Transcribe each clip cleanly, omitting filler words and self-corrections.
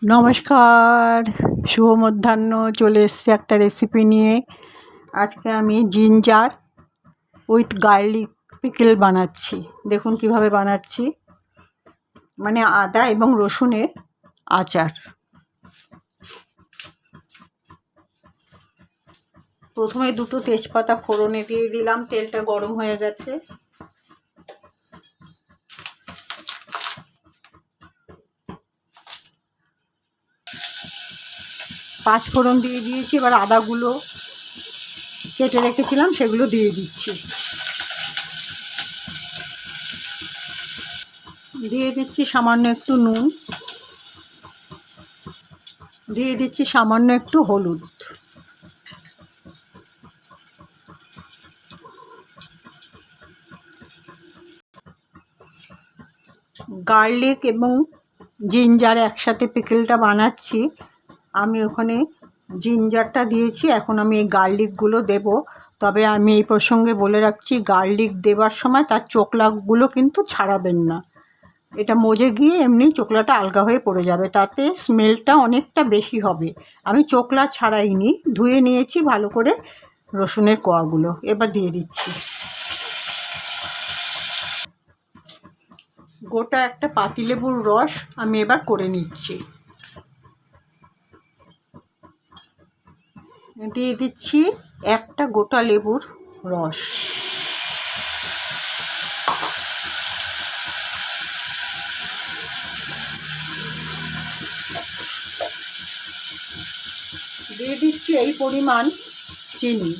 নমস্কার, শুভ মধ্যাহ্ন। চলে এসেছি একটা রেসিপি নিয়ে। আজকে আমি জিঞ্জার উইথ গার্লিক পিকেল বানাচ্ছি। দেখুন কিভাবে বানাচ্ছি, মানে আদা এবং রসুনের আচার। প্রথমে দুটো তেজপাতা ফোড়নে দিয়ে দিলাম, তেলটা গরম হয়ে গেছে। পাঁচ ফোড়ন দিয়ে দিয়েছি। এবার আদাগুলো কেটে রেখেছিলাম সেগুলো দিয়ে দিচ্ছি। দিয়ে দিচ্ছি সামান্য একটু নুন, দিয়ে দিচ্ছি সামান্য একটু হলুদ। গার্লিক এবং জিঞ্জার একসাথে পিকেলটা বানাচ্ছি। আমি ওখানে জিঞ্জারটা দিয়েছি, এখন আমি এই গার্লিকগুলো দেব। তবে আমি এই প্রসঙ্গে বলে রাখছি, গার্লিক দেবার সময় তার চোকলাগুলো কিন্তু ছাড়াবেন না। এটা মজে গিয়ে এমনি চোকলাটা আলগা হয়ে পড়ে যাবে, তাতে স্মেলটা অনেকটা বেশি হবে। আমি চোকলা ছাড়াইনি, ধুয়ে নিয়েছি ভালো করে রসুনের কোয়াগুলো। এবার দিয়ে দিচ্ছি গোটা একটা পাতিলেবুর রস, আমি এবার করে নিচ্ছি। দিয়ে দিচ্ছি একটা গোটা লেবুর রস। দিয়ে দিচ্ছি এই পরিমাণ চিনি।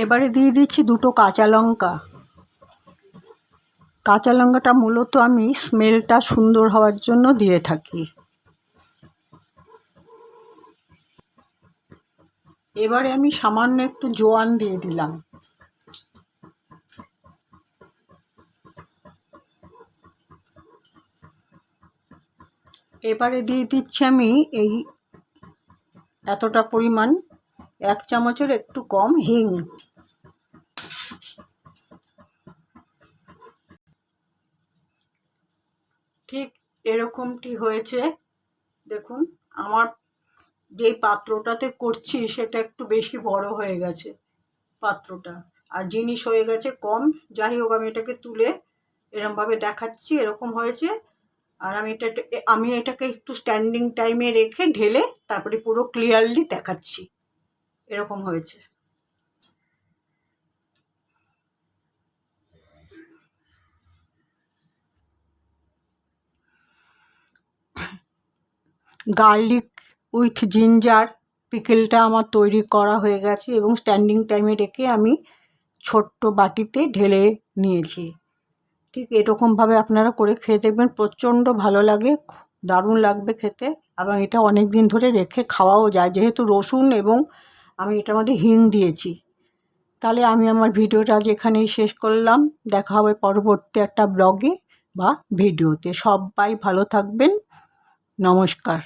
এবারে দিয়ে দিচ্ছি দুটো কাঁচা লঙ্কা। কাঁচা লঙ্কাটা মূলত আমি স্মেলটা সুন্দর হওয়ার জন্য দিয়ে থাকি। এবারে আমি সামান্য একটু জোয়ান দিয়ে দিলাম। এবারে দিয়ে দিচ্ছি আমি এই এতটা পরিমাণ, 1 চামচের একটু কম হিং। ঠিক এরকমটি হয়েছে। দেখুন, আমার যেই পাত্রটাতে করছি সেটা একটু বেশি বড় হয়ে গেছে পাত্রটা, আর জিনিস হয়ে গেছে কম। যাই হোক, আমি এটাকে তুলে এরকমভাবে দেখাচ্ছি, এরকম হয়েছে। আর আমি এটাকে একটু স্ট্যান্ডিং টাইমে রেখে ঢেলে তারপরে পুরো ক্লিয়ারলি দেখাচ্ছি। এরকম হয়েছে। গার্লিক উইথ জিঞ্জার পিকেলটা আমার তৈরি করা হয়ে গেছে এবং স্ট্যান্ডিং টাইমে রেখে আমি ছোট্ট বাটিতে ঢেলে নিয়েছি। ঠিক এরকমভাবে আপনারা করে খেয়ে দেখবেন, প্রচণ্ড ভালো লাগে, দারুণ লাগবে খেতে। এবং এটা অনেক দিন ধরে রেখে খাওয়াও যায়, যেহেতু রসুন এবং আমি এটার মধ্যে হিং দিয়েছি। তাহলে আমি আমার ভিডিওটা আজ এখানেই শেষ করলাম। দেখা হবে পরবর্তী একটা ব্লগে বা ভিডিওতে। সবাই ভালো থাকবেন। নমস্কার।